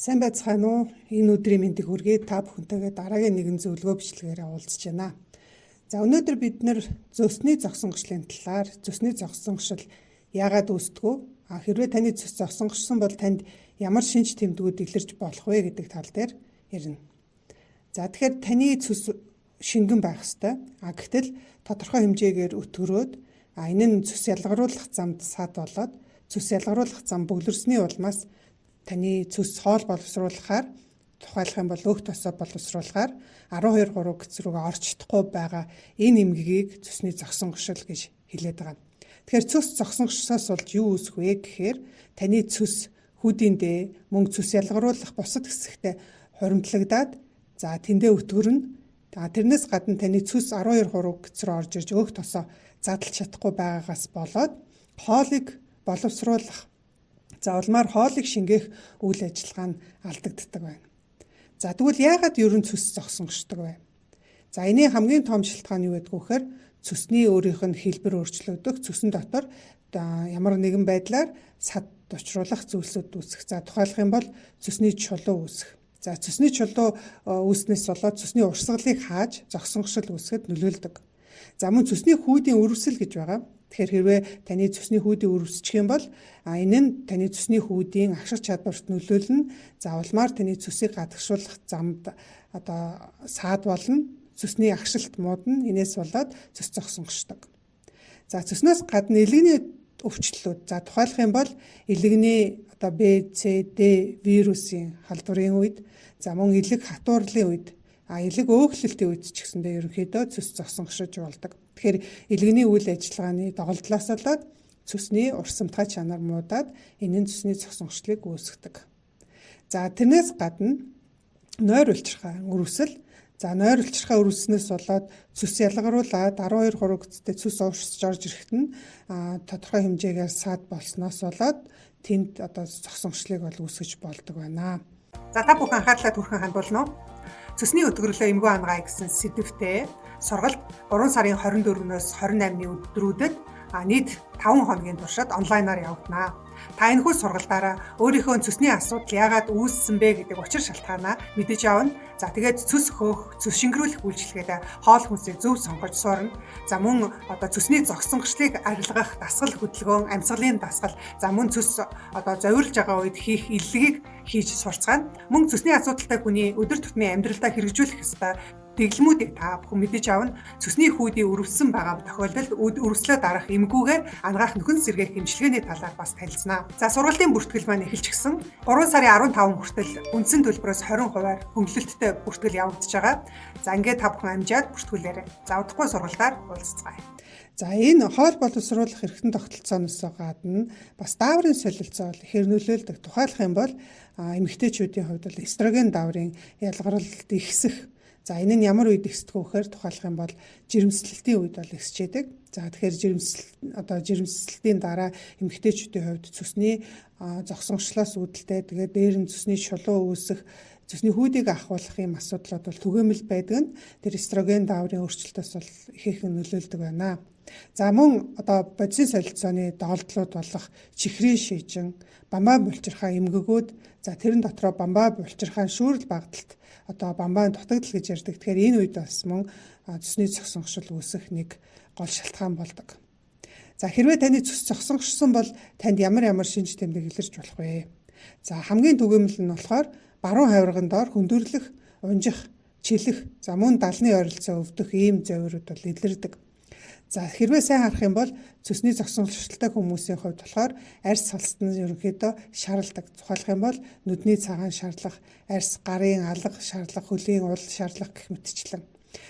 Сайн байцгаана уу? Энэ өдрийн мэндийг хүргэе. Та бүхэнтэйгээ дараагийн нэгэн зөвлөгөө бичлэгээрээ уулзж байна. За өнөөдөр бид нэр зөсний зогсонгочлын талаар зөсний зогсонгошил яагаад үүсдэг вэ? Хэрвээ таны цэс зогсонгошсон бол танд ямар шинж тэмдгүүд илэрч болох вэ гэдэг тал дээр ярина. За тэгэхээр таны цэс шингэн байх ёстой. Гэтэл тодорхой хэмжээгээр өтгөрөөд энэ нь цэс ялгаруулах замд саад болоод цэс ялгаруулах зам бөглөрсний улмаас таны цэс хоол боловсруулахаар тухайлах юм бол өөх тосоо боловсруулахаар 12-3 гэц рүүгээ орч чадахгүй байгаа энэ эмгэгийг цэсний зогсонгошил гэж хэлээд байгаа. Тэгэхээр цэс зогсонгошсоос болж юу үүсэх вэ гэхээр таны цэс хүүдиндээ мөн цэс ялгаруулах бусад хэсэгтээ хуримтлагдаад за тэндээ өтгөрнө. Тэрнээс гадна таны цэс 12-3 гэц рүү орж ирж өөх тосоо задлж чадахгүй байгаагаас болоод хоолыг боловсруулах улмаар хоолыг шингээх үйл ажиллагаа нь алдагддаг байна. За тэгвэл яагаад ерөн цэс зогсонгошдог вэ? За энэний хамгийн том шалтгаан юу гэдэг вэ гэхээр цэсний өөрийнх нь хэлбэр өөрчлөгдөх, цэсн дотор ямар нэгэн байдлаар сад учруулах зүйлсүүд үүсэх. За тухайлах юм бол цэсний чулуу үүсэх. За цэсний чулуу үүснээс болоод цэсний урсгалыг хааж зогсонгошил үүсгэхэд нөлөөлдөг. За мөн цэсний хүүдийн өрөвсөл гэж байгаа. Тэгэхээр хэрвээ таны цэсний хүүдийн өрөвсчих юм бол энэ нь таны цэсний хүүдийн агших чадварт нөлөөлнө. За улмаар таны цэсийг гадагшуулах замд саад болно. Цэсний агшилт муудна. Инээс болоод цэс зогсонгошдог. За цэснээс гадна илгэний өвчлөлүүд. За тухайлах юм бол илгэний B, C, D вирусын халдварын үед, за мөн илэг хатуурлын үед, илэг өөхлөлтийн үед ч гэсэндээ ерөнхийдөө цэс зогсонгошиж болдог. Тэгэхээр илгэний үйл ажиллагааны доголдлоос болоод цэсний урсамтгай чанар муудаад энэ нь цэсний зогсонгошлыг үүсгэдэг. За тэрнээс гадна нойр улчирхай өрөвсөл. За нойр улчирхай өрөвснөөс болоод цэс ялгаруулаад 12-3 гэцтэй цэс уурсж орж ирэхэд нь тодорхой хэмжээгээр саад болсноос болоод тэнд зогсонгошлыг бол үүсгэж болдог байна. За та бүхэн анхаарлаа түрхэн хандуулна уу? Цэсний өтгөрлөө эмгүү хангаая гэсэн сэдвтэй сургалт 3 сарын 24-өөс 28-ны өдрүүдэд нийт 5 хоногийн туршид онлайнаар явагдана. Та энэхүү сургалтаараа өөрийнхөө цэсний асуудал яагаад үүссэн бэ гэдэг учир шалтгаанаа мэдэж авна. За тэгээд цэс хөөх, цэс шингэрүүлэх үйлчилгээтэй хоол хүнсээ зөв сонгож сурна. За мөн цэсний зогсонгошлыг арилгах дасгал хөдөлгөөн, амьсгалын дасгал, за мөн цэс зовирлж байгаа үед хийх илгэгийг хийж сурцгаана. Мөн цэсний асуудалтай хүний өдөр тутмын амьдралдаа хэрэгжүүлэх ёстой дэглэмүүдийг та бүхэн мэдэж авна. Цэсний хүүдийн өрөвсөн байгаа тохиолдолд өрөвслөө дарах эмгүүгээр ангаах нөхөн сэргээх эмчилгээний талаар бас танилцсана. За сургалтын бүртгэл маань эхэлчихсэн. 3 сарын 15 хүртэл үндсэн төлбөрөөс 20% хөнгөлөлттэй бүртгэл явагдаж байгаа. За ингээд та бүхэн амжаад бүртгүүлээрэй. За удахгүй сургалтаар уулзцгаая. За энэ хоол боловсруулах эрхтэн тогтолцооноос гадна бас дааврын солилцоо бол ихээр нөлөөлдөг. Тухайлах юм бол эмэгтэйчүүдийн хувьд бол эстроген дааврын ялгаралт ихсэх. За энэ нь ямар үед ихсдэг вэ гэхээр тухайлах юм бол жирэмслэлтийн үед бол ихсчээдэг. За тэгэхээр жирэмслэлтийн дараа эмэгтэйчүүдийн хувьд цэсний зогсонгошлоос үүдэлтэй тэгээд дээр нь цэсний шулуу үүсэх, цэсний хүүдийг ахуулах юм асуудлууд бол түгээмэл байдаг нь тэр эстроген дааврын өөрчлөлтөөс бол ихээхэн нөлөөлдөг байна. За мөн бодисын солилцооны доголдлууд болох чихрийн шижин, бамбаа булчирхай эмгэгүүд, за тэрэн дотроо бамбаа булчирхай шүүрэл багталт бамбааны дутагдал гэж ярьдаг. Тэгэхээр энэ үед бас мөн цэсний зогсонгошил үүсэх нэг гол шалтгаан болдог. За хэрвээ таны цэс зогсонгошсон бол танд ямар шинж тэмдэг илэрч болох вэ? За хамгийн түгээмэл нь болохоор баруун хавирган доор хөндөрлөх, унжих, чилэх, за мөн далны ойролцоо өвдөх ийм зовирууд бол илэрдэг. За хэрвээ сайн харах юм бол цэсний зогсонгошилтой хүмүүсийн хувьд болохоор арьс салст нь ерөнхийдөө шаардлагадаг. Тухайлах юм бол нүдний цагаан шаарлах, арьс гарын алга шаарлах, хөлийн уул шаарлах гэх мэтчлэн.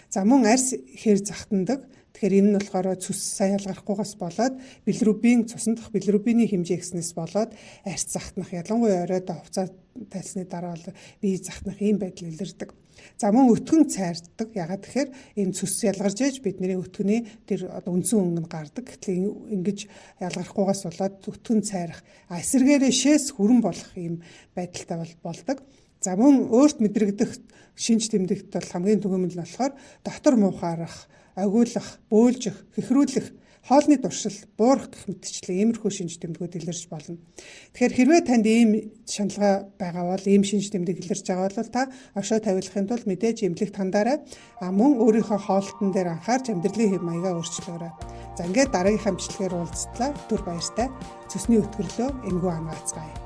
За мөн арьс хэр захтандаг. Тэгэхээр энэ нь болохоор цэс сайн ялгарахгүйгээс болоод билирубин, цусан дахь билирубины хэмжээ ихснээс болоод арьс захтнах, ялангуяа оройдоо хувцас тайлсны дараа бол бие захтнах ийм байдал илэрдэг. За мөн өтгөн цайрдаг. Ягаад тэгэхээр энэ цэс ялгарч ээж бидний өтгөний тэр үндсэн өнгө нь гардаг. Гэтэл ингэж ялгарахгүйгээс болоод өтгөн цайрах, эсэргээрээ шээс хүрэн болох ийм байдалтай болдог. За мөн өөрт мэдрэгдэх шинж тэмдэгт бол хамгийн түгээмэл нь болохоор дотор муухаарах, агиулах, бөөлжих, хэхрүүлэх, хоолны дуршил, буурах гэх мэтчлэн иймэрхүү шинж тэмдгүүд илэрч болно. Тэгэхээр хэрвээ танд ийм шаналгаа байгаа бол ийм шинж тэмдэг илэрч байгаа бол та оршоо тавилахын тулд мэдээж эмнэлэгт хандаарай. Мөн өөрийнхөө хоолтон дээр анхаарч амьдралын хэв маягаа өөрчлөөрэй. За ингээд дараагийнхаа бичлэгээр уулзтлаа. Түр баяртай. Цөсний өтгөрлөө эмгүү ангаацгаая.